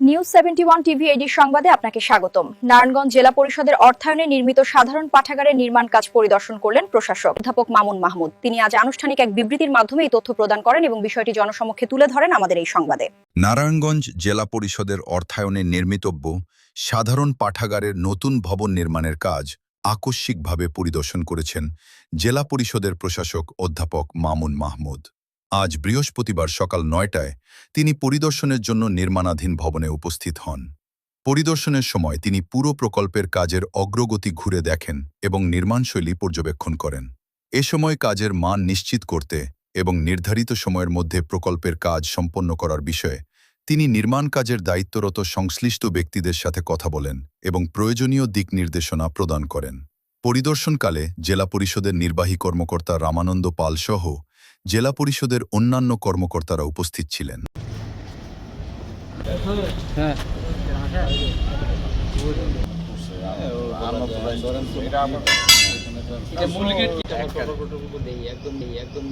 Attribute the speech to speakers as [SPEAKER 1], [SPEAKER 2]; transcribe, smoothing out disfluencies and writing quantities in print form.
[SPEAKER 1] News 71 TV eighty সংবাদে আপনাকে স্বাগতম। নারায়ণগঞ্জ জেলা পরিষদের অর্থায়নে নির্মিত সাধারণ পাঠাগারের নির্মাণ কাজ পরিদর্শন করলেন প্রশাসক অধ্যাপক মামুন মাহমুদ। তিনি আজ আনুষ্ঠানিক এক বিবৃতির মাধ্যমে এই তথ্য প্রদান করেন এবং বিষয়টি জনসমক্ষে তুলে ধরেন আমাদের এই সংবাদে।
[SPEAKER 2] নারায়ণগঞ্জ জেলা পরিষদের অর্থায়নে নির্মিতব্য সাধারণ পাঠাগারের নতুন ভবন নির্মাণের কাজ আকস্মিকভাবে পরিদর্শন করেছেন জেলা পরিষদের প্রশাসক অধ্যাপক মামুন মাহমুদ। আজ বৃহস্পতিবার সকাল ৯টায় তিনি পরিদর্শনের জন্য নির্মাণাধীন ভবনে উপস্থিত হন। পরিদর্শনের সময় তিনি পুরো প্রকল্পের কাজের অগ্রগতি ঘুরে দেখেন এবং নির্মাণশৈলী পর্যবেক্ষণ করেন। এ সময় কাজের মান নিশ্চিত করতে এবং নির্ধারিত সময়ের মধ্যে প্রকল্পের কাজ সম্পন্ন করার বিষয়ে তিনি নির্মাণ কাজের দায়িত্বরত সংশ্লিষ্ট ব্যক্তিদের সাথে কথা বলেন এবং প্রয়োজনীয় দিক নির্দেশনা প্রদান করেন। পরিদর্শনকালে জেলা পরিষদের নির্বাহী কর্মকর্তা রামানন্দ পাল সহ জেলা পরিষদের অন্যান্য কর্মকর্তারা উপস্থিত ছিলেন।
[SPEAKER 3] এটা মূল গেট কি একদম